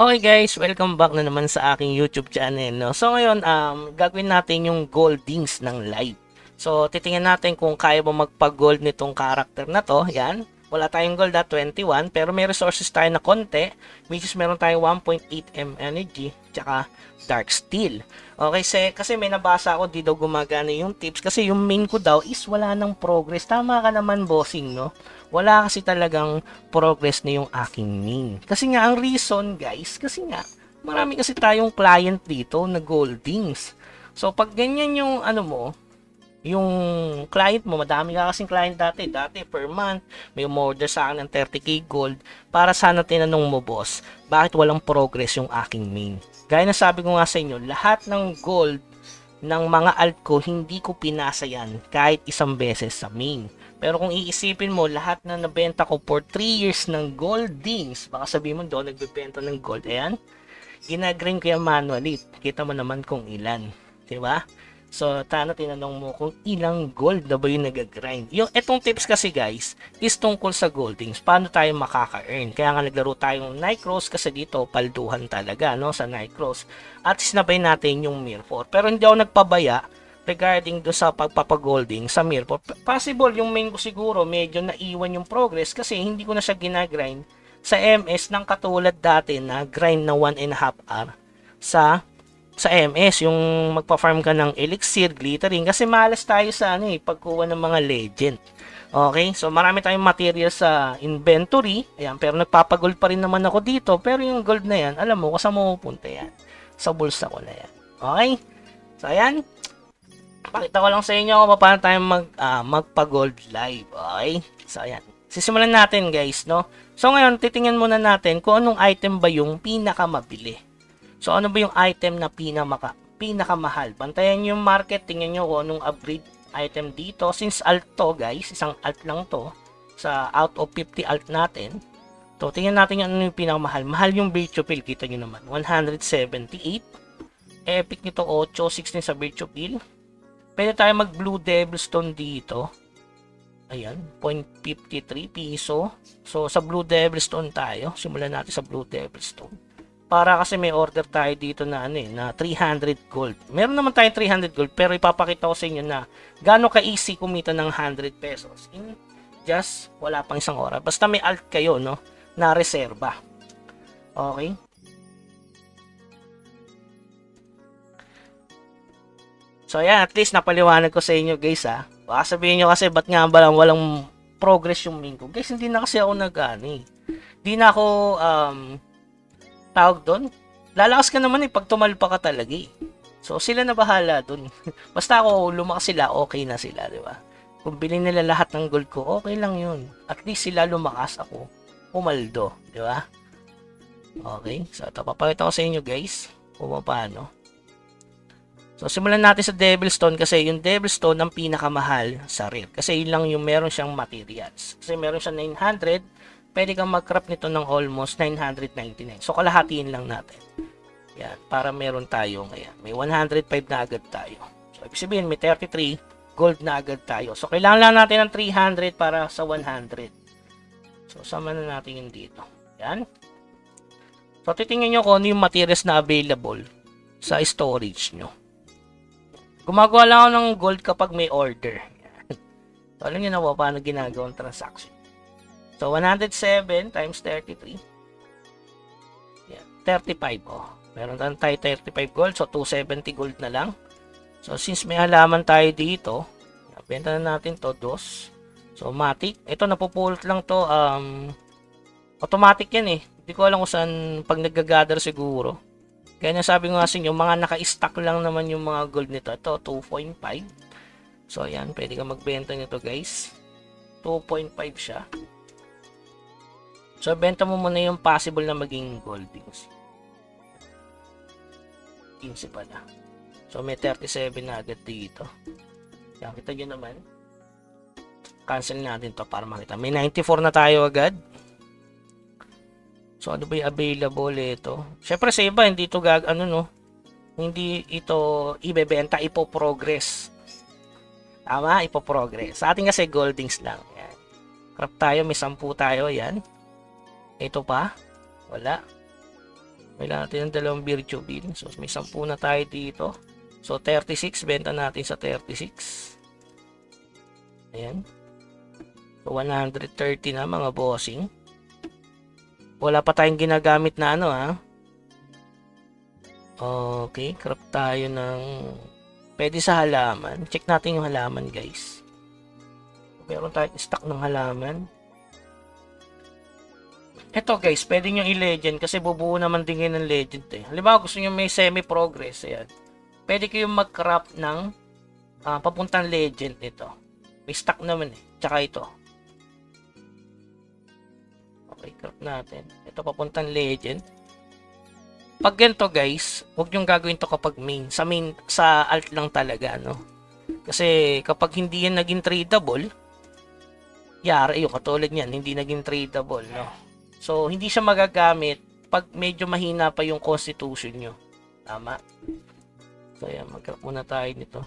Okay guys, welcome back na naman sa aking YouTube channel, no? So ngayon, gagawin natin yung goldings ng live. So titingnan natin kung kaya mo magpa-gold nitong character na to. Yan. Wala tayong gold at 21, pero may resources tayo na konti, which is meron tayong 1.8M energy, tsaka dark steel. Okay, kasi may nabasa ako, di daw gumagana yung tips, kasi yung main ko daw is wala nang progress. Tama ka naman, bossing, no? Wala kasi talagang progress na yung aking main. Kasi nga, ang reason, guys, kasi nga, marami kasi tayong client dito na goldings. So, pag ganyan yung ano mo, yung client mo, madami ka kasing client dati per month, may umorder sa akin ng 30k gold, para sana tinanong mo, boss, bakit walang progress yung aking main? Gaya na sabi ko nga sa inyo, lahat ng gold ng mga alt ko, hindi ko pinasa yan kahit isang beses sa main. Pero kung iisipin mo, lahat na nabenta ko for 3 years ng goldings, baka sabihin mo doon, nagbebenta ng gold, ayan, ginagrind ko yan manually, kita mo naman kung ilan, diba? So, tinanong mo kung ilang gold na ba yung nag-grind. Yung etong tips kasi guys, is tungkol sa goldings. Paano tayo makaka-earn? Kaya nga naglaro tayo ng Nightcross kasi dito, palduhan talaga, no, sa Nightcross. At sinabay natin yung Mirror. Pero hindi ako nagpabaya regarding do sa pagpapagolding sa Mirror. Possible yung main ko siguro medyo naiwan yung progress kasi hindi ko na siya ginagrind sa MS ng katulad dati na grind na 1.5 hour sa MS, yung magpa-farm ka ng elixir, glittering, kasi malas tayo sa pagkuha ng mga legend. Okay, so marami tayong material sa inventory, ayan, pero nagpapagold pa rin naman ako dito, pero yung gold na yan, alam mo, kasama mo pupunta yan, sa bulsa ko na yan. Okay, so ayan, pakita ko lang sa inyo kung paano tayo magpa-gold live. Okay, so ayan, sisimulan natin guys, no? So ngayon, titingnan muna natin kung anong item ba yung pinakamabili. So, ano ba yung item na pinakamahal? Bantayan yung market, tingnan nyo kung anong upgrade item dito. Since alt to, guys, isang alt lang to, sa out of 50 alt natin. So, tingnan natin yung ano yung pinakamahal. Mahal yung Virtue Pill, kita nyo naman. 178. Epic nito, 8, 16 sa Virtue Pill. Pwede tayo mag Blue Devil Stone dito. Ayan, 0.53 piso. So, sa Blue Devil Stone tayo. Simulan natin sa Blue Devil Stone. Para kasi may order tayo dito na na 300 gold. Meron naman tayong 300 gold, pero ipapakita ko sa inyo na gaano ka-easy kumita ng 100 pesos in just wala pang isang oras. Basta may alt kayo, no, na reserba. Okay? So, ayan, at least napaliwanag ko sa inyo, guys, ha. Baka sabihin nyo kasi, ba't nga ba lang walang progress yung main ko? Guys, hindi na kasi ako Hindi na ako, tawag doon, lalakas ka naman pag tumalpa ka talaga So, sila na bahala doon. Basta ako, lumakas sila, okay na sila, di ba? Kung bilhin nila lahat ng gold ko, okay lang yun. At least sila lumakas, ako umaldo, di ba? Okay, so ito, papakita ko sa inyo guys, kung paano. So, simulan natin sa Devilstone kasi yung Devilstone ang pinakamahal sa rare. Kasi yun lang yung meron siyang materials. Kasi meron siyang 900, pwede kang mag-craft nito ng almost 999. So, kalahatiin lang natin. Yan, para meron tayo ngayon. May 105 na agad tayo. So, ibig sabihin, may 33 gold na agad tayo. So, kailangan lang natin ng 300 para sa 100. So, sama na natin yun dito. Yan. So, titingnan nyo kung ano yung materials na available sa storage nyo. Gumagawa lang ako ng gold kapag may order. Yan. So, alam nyo na po paano ginagawang transaction. So, 107 times 33. Yan, 35. Oh. Meron tayo 35 gold. So, 270 gold na lang. So, since may halaman tayo dito, benta na natin to, 2. So, matic. Ito, napupulot lang to. Automatic yan Hindi ko alam kung saan pag nag-gather siguro. Kaya nasabi ko nga sa inyo, mga naka-stack lang naman yung mga gold nito. Ito, 2.5. So, ayan. Pwede ka magbenta nito, guys. 2.5 siya. So, benta mo muna yung possible na maging goldings. 15 pala. So, may 37 na agad dito. Yan, kita nyo naman. Cancel natin to para makita. May 94 na tayo agad. So, ano ba yung available ito? Siyempre, sa iba, hindi ito hindi ito ibebenta, ipo-progress. Tama, ipo-progress. Sa atin kasi, goldings lang. Yan. Craft tayo, may 10 tayo. Yan. Ito pa. Wala. Kailangan natin ng dalawang virtue bill. So, may 10 na tayo dito. So, 36. Benta natin sa 36. Ayan. So, 130 na mga bossing. Wala pa tayong ginagamit na ano ha. Okay. Craft tayo ng... Pwede sa halaman. Check natin yung halaman guys. Meron tayong stock ng halaman. Ito guys, pwede nyo i-legend kasi bubuo naman din kayo ng legend eh. Halimbawa gusto nyo may semi-progress, ayan. Pwede kayong mag-craft ng papuntang legend nito. May stock naman eh. Tsaka ito. Okay, craft natin. Ito papuntang legend. Pag ganito guys, huwag nyo gagawin to kapag main. Sa alt lang talaga, no? Kasi kapag hindi yan naging tradable, yari yung katulad niyan, hindi naging tradable, no? So, hindi siya magagamit pag medyo mahina pa yung constitution nyo. Tama? So, ayan. Mag-craft muna tayo nito.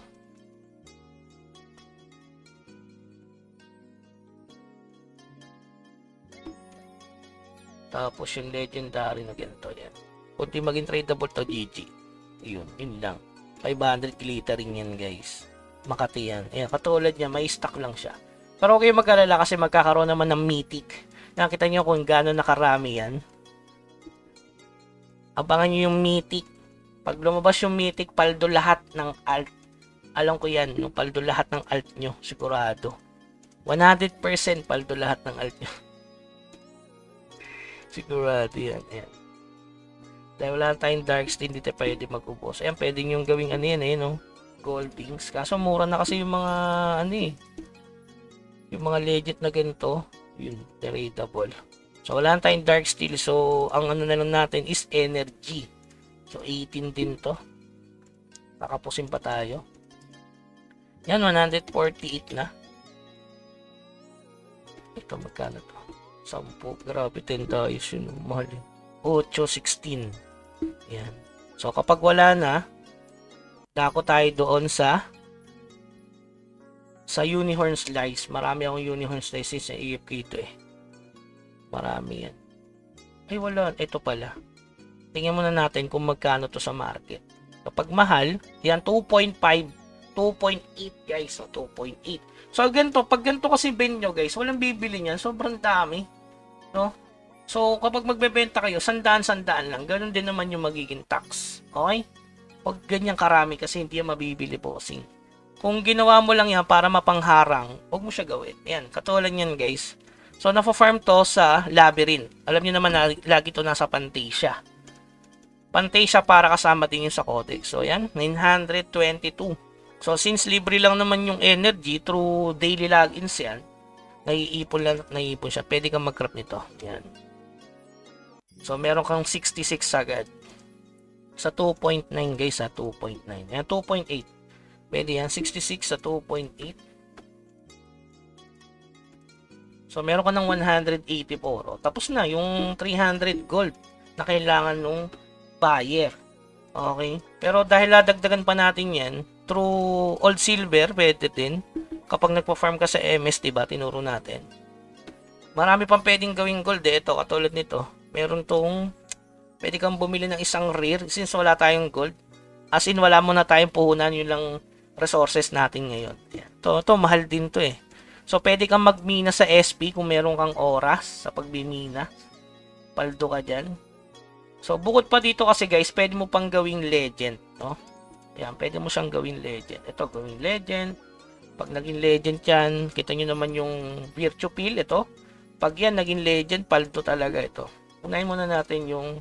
Tapos yung legendary na ganito. Yan. Kung di maging tradable to, GG. Yun lang. 500 glittering yan, guys. Makati yan. Ayan, katulad niya, may stock lang siya. Pero okay mag-alala kasi magkakaroon naman ng mythic. Nakita nyo kung gaano nakarami yan. Abangan nyo yung mythic. Pag lumabas yung mythic, paldo lahat ng alt. Alam ko yan, no? Paldo lahat ng alt nyo. Sigurado. 100% paldo lahat ng alt nyo. Sigurado yan. Ayan. Dahil wala tayong dark stain, hindi tayo pwede mag-ubos. Ayan, pwede nyo gawing ano yan eh, no? Goldings. Kaso mura na kasi yung mga ano eh. Yung mga legit na ganito. Yun, tradable. So, wala tayong dark steel. So, ang ano na lang natin is energy. So, 18 din to. Nakapusin pa tayo. Yan, 148 na. Ito, magkano to? 10. Grabe, 10 tayo. Yun, mahal yun. 8, 16. Yan. So, kapag wala na, dako tayo doon sa unicorn slice. Marami akong unicorn slices sa AFK ito eh. Marami yan. Ay wala. Ito pala. Tingnan muna natin kung magkano to sa market. Kapag mahal, yan 2.5, 2.8 guys. So 2.8. So ganito, pag ganito kasi benyo guys, walang bibili niyan. Sobrang dami. No? So kapag magbebenta kayo, sandaan lang. Ganun din naman yung magiging tax. Okay? Pag ganyan karami kasi hindi yan mabibili bossing. Kung ginawa mo lang yan para mapangharang, huwag mo siya gawin. Yan, katulad yan guys. So, na-farm to sa labyrinth. Alam niyo naman na lagi to nasa Pantasia. Pantasia para kasama din yung sa codex. So, yan, 922. So, since libre lang naman yung energy through daily logins yan, naiipon siya. Pwede kang mag-craft nito. Yan. So, meron kang 66 agad. Sa 2.9 guys, sa 2.9. Yan, 2.8. Pwede yan, 66 sa 2.8. So, meron ka ng 180 oro. Tapos na, yung 300 gold na kailangan nung buyer. Okay? Pero dahil dadagdagan pa natin yan, through old silver, pwede din. Kapag nagpa-farm ka sa MS, diba, tinuro natin. Marami pang pwedeng gawing gold eh. Ito, katulad nito. Meron tong, pwede kang bumili ng isang rare since wala tayong gold. As in, wala mo na tayong puhunan, yun lang resources natin ngayon. Ito, mahal din to eh. So, pwede kang magmina sa SP kung meron kang oras sa pagbimina. Paldo ka dyan. So, bukod pa dito kasi guys, pwede mo pang gawing legend. No? Yan, pwede mo siyang gawing legend. Ito, gawing legend. Pag naging legend yan, kita nyo naman yung virtue pill. Ito. Pag yan, naging legend, paldo talaga ito. Unahin muna natin yung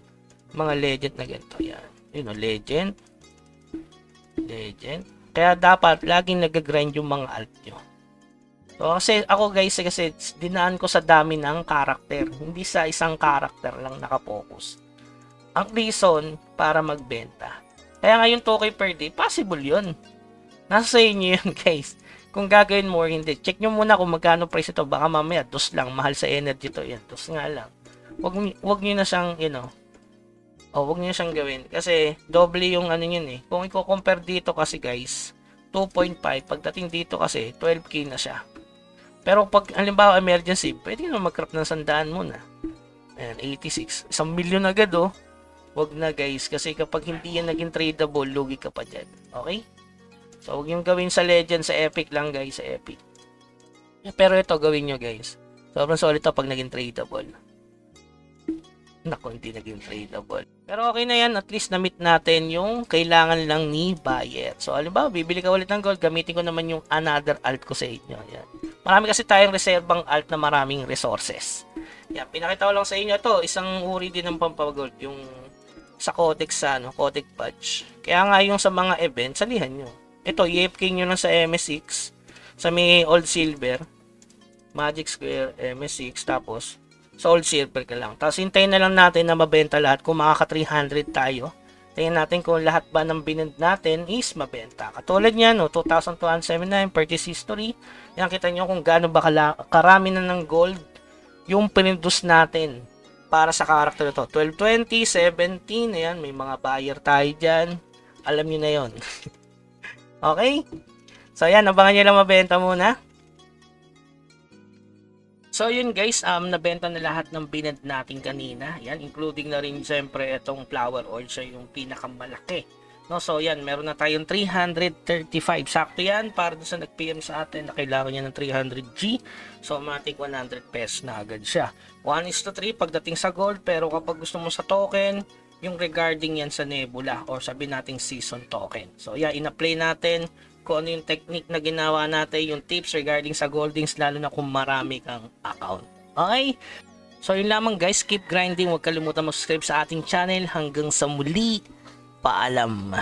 mga legend na ganito. Yan. Yun o, legend. Legend. Kaya dapat laging nag-grind yung mga alt nyo. So, kasi ako guys, kasi dinaan ko sa dami ng karakter. Hindi sa isang karakter lang nakapokus. Ang reason para magbenta. Kaya ngayon 2K per day, possible yun. Nasa sa inyo yun guys. Kung gagawin mo or hindi. Check nyo muna kung magkano price ito. Baka mamaya, dos lang. Mahal sa energy to. Yan, dos nga lang. Wag nyo na siyang, you know, huwag niyo siyang gawin. Kasi, doble yung ano yun eh. Kung i-compare dito kasi guys, 2.5. Pagdating dito kasi, 12k na siya. Pero pag, halimbawa, emergency, pwede nyo mag-craft ng 100 muna. Ayan, 86. 1 million agad oh. wag na guys, kasi kapag hindi yan naging tradable, lugi ka pa dyan. Okay? So, huwag yung gawin sa Legend, sa Epic lang guys, sa Epic. Pero ito, gawin nyo guys. Sobrang solid ito pag naging tradable. Naku, hindi naging tradable. Pero okay na yan, at least na-meet natin yung kailangan lang ni buyer. So, halimbawa, bibili ka ulit ng gold, gamitin ko naman yung another alt ko sa inyo. Yan. Marami kasi tayong reserbang alt na maraming resources. Yan, pinakita ko lang sa inyo to, isang uri din ng pampagold, yung sa Codex, Codex Patch. Kaya nga yung sa mga events, salihan nyo. Ito, i-AFK nyo lang sa MS6, sa may Old Silver, Magic Square, MS6, tapos sa Old Silver ka lang. Tapos hintayin na lang natin na mabenta lahat kung makaka 300 tayo. Tingnan natin kung lahat ba ng binend natin is mabenta. Katulad niyan, 2,279 purchase history. Yan, kita nyo kung gaano ba karami na ng gold yung pinindus natin para sa character na to. 1220, 17, ayan, may mga buyer tayo dyan. Alam nyo na yon. Okay? So, ayan, abangan nyo lang mabenta muna. So, yun guys, nabenta na lahat ng binend natin kanina. Yan, including na rin siyempre itong flower oil, siya yung pinakamalaki. No, so, yan, meron na tayong 335. Sakto yan, para sa nag-PM sa atin na kailangan niya ng 300G. So, matik 100 pesos na agad siya. 1:3 pagdating sa gold, pero kapag gusto mo sa token, yung regarding yan sa Nebula or sabi nating season token. So, yeah, in-apply natin kung ano yung technique na ginawa natin, yung tips regarding sa goldings, lalo na kung marami kang account. Okay? So, yun lamang guys. Keep grinding. Huwag kalimutan mag-subscribe sa ating channel. Hanggang sa muli. Paalam.